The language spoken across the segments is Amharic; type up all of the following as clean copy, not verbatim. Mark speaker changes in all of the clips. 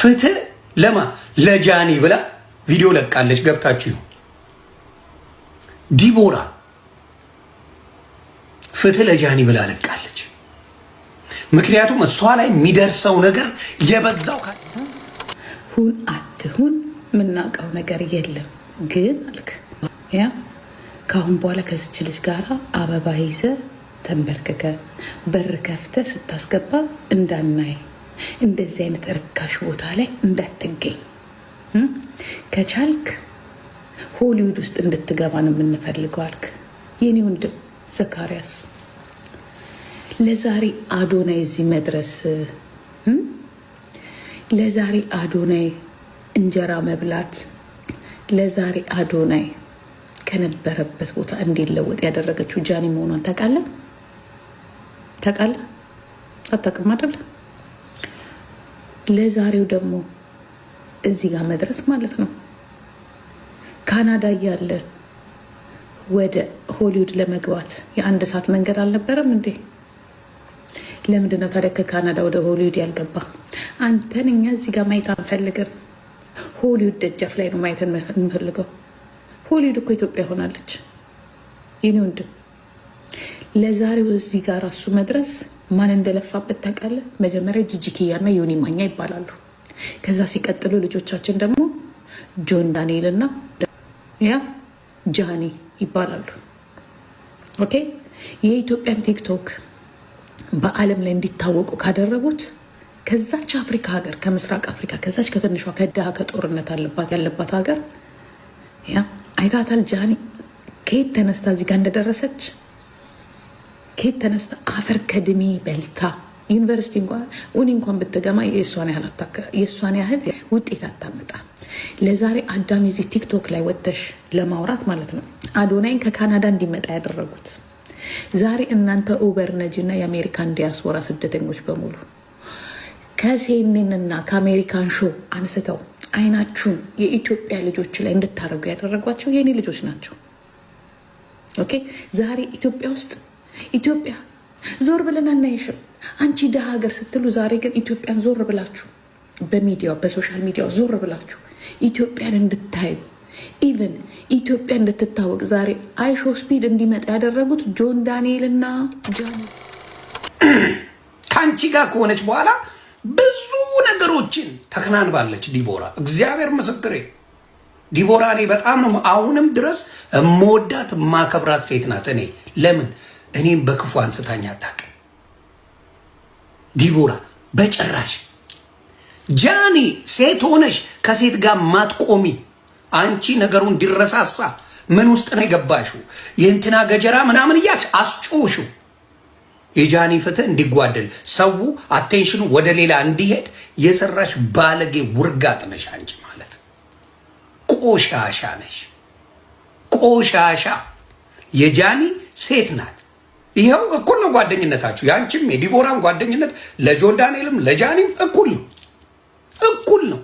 Speaker 1: ፍትህ ለማ ለጃኒ ብላ ቪዲዮ ለቃለች። ገብታችሁ ዲቦራ ፍትህ ለጃኒ ብላ ለቃለች። ምክንያቱም እሷ ላይ የሚደርሰው ነገር የበዛው
Speaker 2: ሁን አትሁን ምናውቀው ነገር የለም። ግን አልክ ያ ካሁን በኋላ ከዚች ልጅ ጋራ አበባ ይዘ ተንበርክከ በር ከፍተ ስታስገባ እንዳናይ፣ እንደዚህ አይነት ርካሽ ቦታ ላይ እንዳትገኝ። ከቻልክ ሆሊውድ ውስጥ እንድትገባ ነው የምንፈልገው አልክ። የኔ ወንድም ዘካሪያስ ለዛሬ አዶናይ እዚህ መድረስ ለዛሬ አዶናይ እንጀራ መብላት ለዛሬ አዶናይ ከነበረበት ቦታ እንዲለወጥ ያደረገችው ጃኒ መሆኗን ታውቃለህ? ታውቃለህ? አታውቅም አይደል? ለዛሬው ደግሞ እዚህ ጋር መድረስ ማለት ነው። ካናዳ እያለ ወደ ሆሊውድ ለመግባት የአንድ ሰዓት መንገድ አልነበረም እንዴ? ለምንድነው ታዲያ ከካናዳ ወደ ሆሊውድ ያልገባ? አንተን እኛ እዚህ ጋር ማየት አንፈልግም። ሆሊውድ ደጃፍ ላይ ነው ማየት እንፈልገው። ሆሊውድ እኮ ኢትዮጵያ ሆናለች። የኔ ወንድም ለዛሬው እዚህ ጋር ራሱ መድረስ ማን እንደለፋበት ታውቃለህ? መጀመሪያ ጂጂኪያና ዮኒ ማኛ ይባላሉ። ከዛ ሲቀጥሉ ልጆቻችን ደግሞ ጆን ዳንኤል እና ያ ጃኒ ይባላሉ። ኦኬ የኢትዮጵያን ቲክቶክ በዓለም ላይ እንዲታወቁ ካደረጉት ከዛች አፍሪካ ሀገር ከምስራቅ አፍሪካ ከዛች ከትንሿ ከድሃ ከጦርነት ያለባት ሀገር ያ አይታታል። ጃኒ ከየት ተነስታ እዚህ ጋር እንደደረሰች ከየት ተነስታ አፈር ከድሜ በልታ ዩኒቨርሲቲ እንኳን ብትገማ የእሷን ያህል ውጤት አታመጣ። ለዛሬ አዳም እዚህ ቲክቶክ ላይ ወጥተሽ ለማውራት ማለት ነው አዶናይን ከካናዳ እንዲመጣ ያደረጉት ዛሬ እናንተ ኡበር ነጂና የአሜሪካን ዲያስፖራ ስደተኞች በሙሉ ከሲኤንኤን እና ከአሜሪካን ሾው አንስተው አይናችሁን የኢትዮጵያ ልጆች ላይ እንድታደርጉ ያደረጓቸው የኔ ልጆች ናቸው። ኦኬ ዛሬ ኢትዮጵያ ውስጥ ኢትዮጵያ ዞር ብለን አናይሽም አንቺ ደሃ ሀገር ስትሉ፣ ዛሬ ግን ኢትዮጵያን ዞር ብላችሁ በሚዲያው በሶሻል ሚዲያው ዞር ብላችሁ ኢትዮጵያን እንድታዩ ኢቨን ኢትዮጵያ እንድትታወቅ ዛሬ አይሾ ስፒድ እንዲመጣ ያደረጉት ጆን ዳንኤል እና ጃኒ
Speaker 1: ከአንቺ ጋር ከሆነች በኋላ ብዙ ነገሮችን ተከናንባለች ዲቦራ። እግዚአብሔር ምስክሬ ዲቦራ እኔ በጣም ነው አሁንም ድረስ የምወዳት የማከብራት ሴት ናት። እኔ ለምን እኔም በክፉ አንስታኝ አታውቅም ዲቦራ በጭራሽ። ጃኒ ሴት ሆነሽ ከሴት ጋር ማትቆሚ አንቺ ነገሩን እንዲረሳሳ ምን ውስጥ ነው የገባሽው? የእንትና ገጀራ ምናምን እያልሽ አስጮሽው። የጃኒ ፍትህ እንዲጓደል ሰው አቴንሽኑ ወደ ሌላ እንዲሄድ የሰራሽ ባለጌ ውርጋጥ ነሽ አንቺ ማለት ቆሻሻ ነሽ። ቆሻሻ የጃኒ ሴት ናት። ይኸው እኩል ነው ጓደኝነታችሁ። ያንቺም የዲቦራም ጓደኝነት ለጆን ዳንኤልም ለጃኒም እኩል ነው፣ እኩል ነው።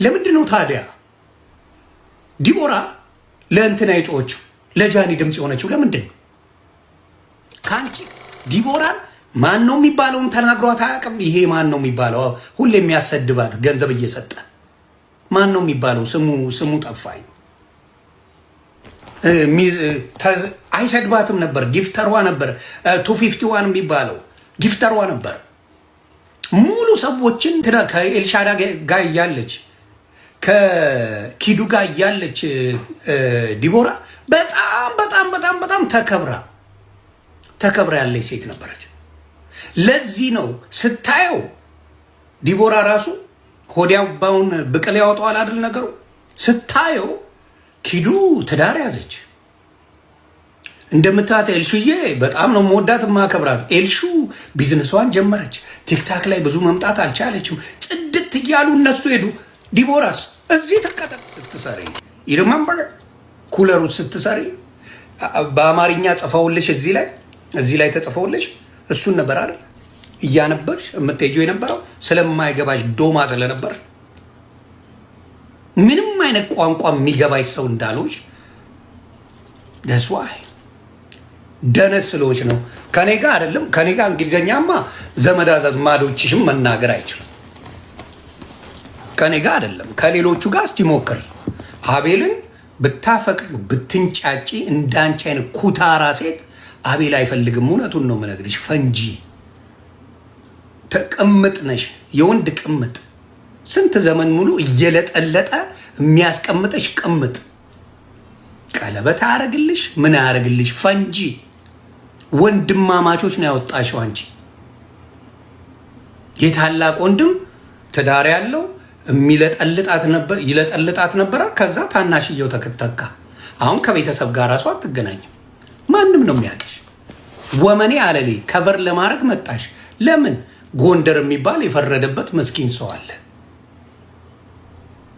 Speaker 1: ለምንድን ነው ታዲያ ዲቦራ ለእንትና የጮኸችው ለጃኒ ድምፅ የሆነችው? ለምንድን ነው? ከአንቺ ዲቦራን ማን ነው የሚባለውም ተናግሯት አያውቅም። ይሄ ማን ነው የሚባለው ሁሌ የሚያሰድባት ገንዘብ እየሰጠ ማን ነው የሚባለው? ስሙ ጠፋኝ። አይሰድባትም ነበር፣ ጊፍተሯ ነበር። 251 የሚባለው ጊፍተሯ ነበር። ሙሉ ሰዎችን ከኤልሻዳ ጋር እያለች ከኪዱ ጋር እያለች ዲቦራ በጣም በጣም በጣም በጣም ተከብራ ያለች ሴት ነበረች። ለዚህ ነው ስታየው ዲቦራ ራሱ ሆዲያባውን ብቅል ያወጣዋል አይደል ነገሩ። ስታየው ኪዱ ትዳር ያዘች። እንደምታዩት ኤልሹዬ በጣም ነው መወዳት ማከብራት። ኤልሹ ቢዝነሷን ጀመረች። ቲክታክ ላይ ብዙ መምጣት አልቻለችም። ጽድት እያሉ እነሱ ሄዱ። ዲቦራስ እዚህ ተቀጠቅ ስትሰሪ ይሪመምበር ኩለሩ ስትሰሪ በአማርኛ ጽፈውልሽ እዚህ ላይ ተጽፈውልሽ እሱን ነበር አይደል እያነበርሽ የምትሄጂው የነበረው ስለማይገባሽ ዶማ ስለነበር ምንም አይነት ቋንቋ የሚገባሽ ሰው እንዳልሆንሽ ደስዋይ ደነስ ስለሆንሽ ነው። ከኔ ጋር አይደለም ከኔ ጋር እንግሊዘኛማ ዘመድ አዝማዶችሽም መናገር አይችሉም። ከኔ ጋር አይደለም ከሌሎቹ ጋር እስቲ ሞክሪ። አቤልን ብታፈቅዱ ብትንጫጪ እንዳንቺ አይነት ኩታራ ሴት አቤል አይፈልግም። እውነቱን ነው የምነግርሽ። ፈንጂ ተቀምጥ ነሽ፣ የወንድ ቅምጥ። ስንት ዘመን ሙሉ እየለጠለጠ የሚያስቀምጠሽ ቅምጥ። ቀለበት አያረግልሽ፣ ምን አያረግልሽ? ፈንጂ። ወንድማማቾች ነው ያወጣሽው አንቺ። የታላቅ ወንድም ትዳር ያለው ይለጠልጣት ነበረ። ከዛ ታናሽየው ተከተካ። አሁን ከቤተሰብ ጋር ራሱ አትገናኝም። ማንም ነው የሚያውቅሽ። ወመኔ አለሌ ከቨር ለማድረግ መጣሽ። ለምን? ጎንደር የሚባል የፈረደበት መስኪን ሰው አለ።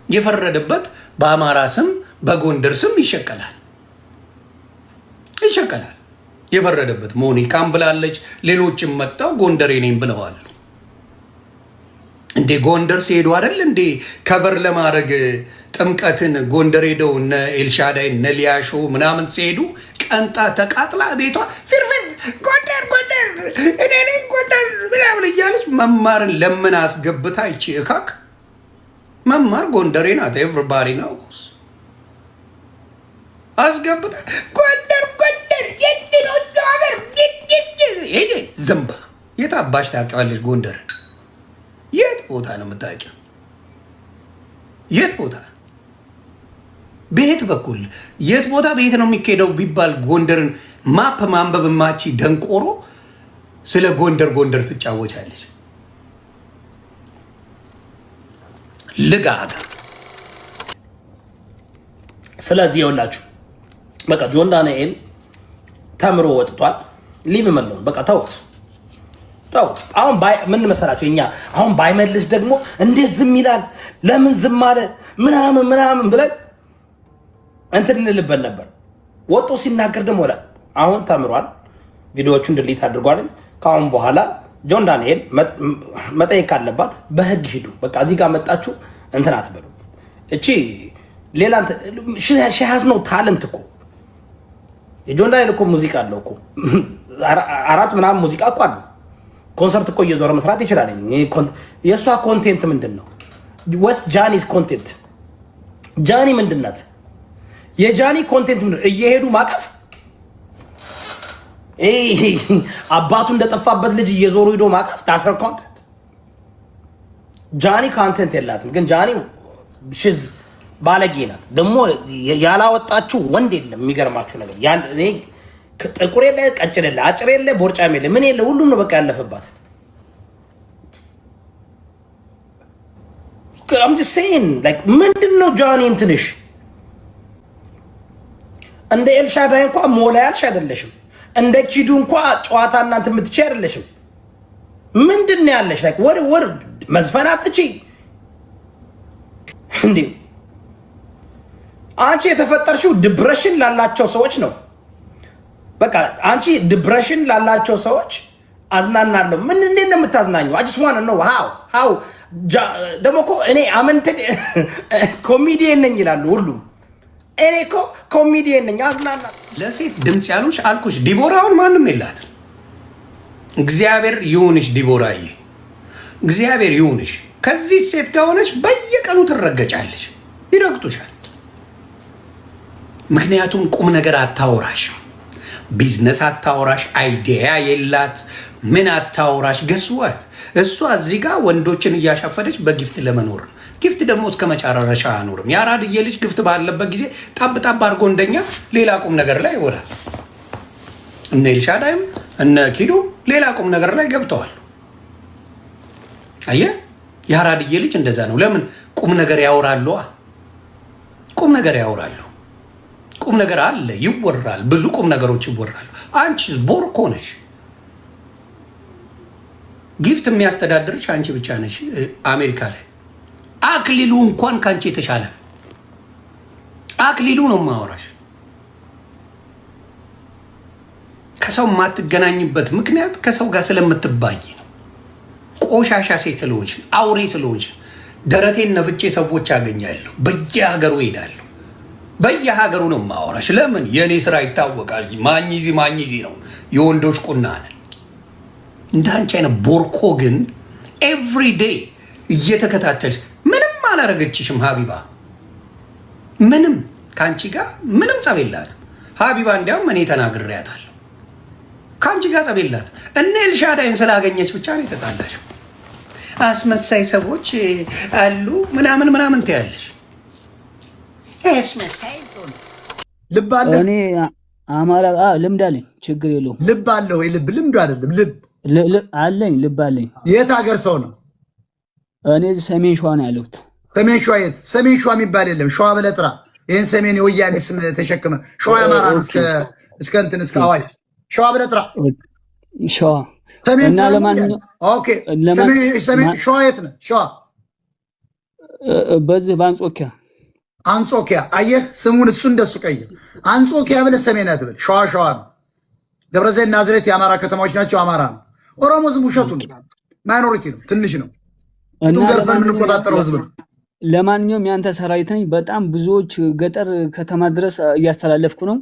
Speaker 1: የፈረደበት በአማራ ስም በጎንደር ስም ይሸቀላል። የፈረደበት ሞኒካም ብላለች። ሌሎችም መጣው ጎንደሬ ነኝ ብለዋል። እንዴ ጎንደር ሲሄዱ አይደል እንዴ ከቨር ለማድረግ ጥምቀትን ጎንደር ሄደው እነ ኤልሻዳይ እነ ሊያሾ ምናምን ሲሄዱ ቀንጣ ተቃጥላ ቤቷ ፍርፍር ጎንደር እኔ ነኝ ጎንደር ምናምን እያለች መማርን ለምን አስገብታ ይቺ እካክ መማር ጎንደሬ ናት። ኤቭሪባዲ ነው አስገብታ ጎንደር ዘንባ የት አባሽ ታውቂዋለሽ ጎንደርን? የት ቦታ ነው የምታውቂው? የት ቦታ በየት በኩል የት ቦታ በየት ነው የሚካሄደው ቢባል ጎንደርን ማፕ ማንበብ ማቺ ደንቆሮ ስለ ጎንደር ትጫወቻለች። ልጋታ።
Speaker 3: ስለዚህ ይኸውላችሁ በቃ ጆን ዳንኤል ተምሮ ወጥቷል። ሊቭ መለውን በቃ ተውት። አሁን ምን መሰላችሁ እኛ አሁን ባይመልስ ደግሞ እንዴት ዝም ይላል ለምን ዝም አለ ምናምን ብለን እንትን እንልበት ነበር። ወጦ ሲናገር ደግሞ ወላ አሁን ተምሯል። ቪዲዮዎቹን ድሊት አድርጓል። ከአሁን በኋላ ጆን ዳንኤል መጠየቅ ካለባት በህግ ሂዱ። በቃ እዚህ ጋር መጣችሁ እንትን አትበሉ። እቺ ሌላ ሺ ሃዝ ኖ ታለንት እኮ የጆን ዳንኤል እኮ ሙዚቃ አለው እኮ 4 ምናምን ሙዚቃ እኮ አለው። ኮንሰርት እኮ እየዞረ መስራት ይችላል። የእሷ ኮንቴንት ምንድን ነው? ወስ ጃኒስ ኮንቴንት ጃኒ ምንድን ናት? የጃኒ ኮንቴንት ምንድን ነው? እየሄዱ ማቀፍ አባቱ እንደጠፋበት ልጅ እየዞሩ ሄዶ ማቀፍ ታስረ ኮንቴንት። ጃኒ ኮንቴንት የላትም። ግን ጃኒ ሽዝ ባለጌ ናት። ደግሞ ያላወጣችሁ ወንድ የለም። የሚገርማችሁ ነገር ጥቁር የለ ቀጭን የለ አጭር የለ ቦርጫም የለ ምን የለ ሁሉም ነው በቃ ያለፈባት። I'm just saying like ምንድነው ጃኒ እንትንሽ እንደ ኤልሻዳይ እንኳን ሞላ ያልሽ አይደለሽም። እንደ ኪዱ እንኳን ጨዋታ እናንተ የምትችይ አይደለሽም። ምንድነው ያለሽ like ወር መዝፈን አትችይ እንዴ? አንቺ የተፈጠርሽው ዲፕሬሽን ላላቸው ሰዎች ነው። በቃ አንቺ ዲፕሬሽን ላላቸው ሰዎች አዝናናለሁ። ምን እንዴት ነው የምታዝናኙ? I just want to know how ደግሞ እኮ እኔ አመንተድ ኮሜዲየን ነኝ ይላሉ ሁሉም። እኔ እኮ ኮሜዲየን ነኝ አዝናናለሁ።
Speaker 1: ለሴት ድምፅ ያሉሽ አልኩሽ። ዲቦራውን ማንም የላት። እግዚአብሔር ይሁንሽ ዲቦራዬ፣ እግዚአብሔር ይሁንሽ። ከዚህ ሴት ጋር ሆነሽ በየቀኑ ትረገጫለሽ፣ ይረግጡሻል። ምክንያቱም ቁም ነገር አታወራሽ፣ ቢዝነስ አታወራሽ፣ አይዲያ የላት፣ ምን አታወራሽ። ገስዋት እሷ እዚህ ጋር ወንዶችን እያሻፈደች በጊፍት ለመኖር ጊፍት ደግሞ እስከ መጨረሻ አኖርም። የአራድዬ ልጅ ግፍት ባለበት ጊዜ ጣብ አድርጎ እንደኛ ሌላ ቁም ነገር ላይ ይወራል። እነ ኤልሻዳይም እነ ኪዱ ሌላ ቁም ነገር ላይ ገብተዋል። አየህ፣ የአራድዬ ልጅ እንደዛ ነው። ለምን ቁም ነገር ያወራሉ? ቁም ነገር ያወራሉ። ቁም ነገር አለ፣ ይወራል። ብዙ ቁም ነገሮች ይወራሉ። አንቺስ ቦርኮ ነሽ። ጊፍት የሚያስተዳድርሽ አንቺ ብቻ ነሽ። አሜሪካ ላይ አክሊሉ እንኳን ካንቺ የተሻለ አክሊሉ ነው ማወራሽ። ከሰው የማትገናኝበት ምክንያት ከሰው ጋር ስለምትባይ ነው። ቆሻሻ ሴት ስለሆንሽ፣ አውሬ ስለሆንሽ ደረቴን ነፍቼ ሰዎች ያገኛለሁ። በየሀገሩ ሄዳለሁ። በየሀገሩ ነው ማወራሽ። ለምን? የእኔ ስራ ይታወቃል። ማኝዚ ነው፣ የወንዶች ቁና ነን። እንዳንቺ አይነት ቦርኮ ግን ኤቭሪ ዴይ እየተከታተልሽ ምንም አላረገችሽም ሀቢባ። ምንም ከአንቺ ጋር ምንም ጸብ የላትም ሀቢባ። እንዲያውም እኔ ተናግሬያታለሁ። ከአንቺ ጋር ጸብ የላትም። እነ ኤልሻዳይን ስላገኘች ብቻ ነው የተጣላሽው። አስመሳይ ሰዎች አሉ ምናምን ምናምን ትያለሽ። አስመሳይ
Speaker 4: ልብ አለ።
Speaker 5: እኔ አማራ ልምድ አለኝ፣ ችግር የለውም።
Speaker 4: ልብ አለ ወይ? ልብ ልምዱ አይደለም። ልብ
Speaker 5: አለኝ፣ ልብ አለኝ።
Speaker 4: የት ሀገር ሰው ነው?
Speaker 5: እኔ ሰሜን ሸዋ ነው ያለሁት።
Speaker 4: ሰሜን ሸዋ የት? ሰሜን ሸዋ የሚባል የለም። ሸዋ ብለህ ጥራ። ይህን ሰሜን የወያኔ ስም ተሸክመ ሸዋ የአማራ ነው። እስከ እንትን እስከ አዋሽ ሸዋ ብለህ ጥራ።
Speaker 5: ሸዋ
Speaker 4: ሰሜን
Speaker 5: እና ለማንኛውም
Speaker 4: ኦኬ። ሰሜን ሸዋ የት ነው? ሸዋ
Speaker 5: በዚህ በአንጾኪያ
Speaker 4: አንጾኪያ። አየህ ስሙን እሱ እንደሱ ቀይር። አንጾኪያ ብለህ ሰሜን አትበል። ሸዋ ነው። ደብረዘይት፣ ናዝሬት የአማራ ከተማዎች ናቸው። አማራ ነው። ኦሮሞ ዝም ውሸቱ ነው። ማይኖሪቲ ነው። ትንሽ ነው። ገርፈን የምንቆጣጠረው ህዝብ ነው።
Speaker 5: ለማንኛውም ያንተ ሰራዊት ነኝ። በጣም ብዙዎች ገጠር ከተማ ድረስ እያስተላለፍኩ ነው።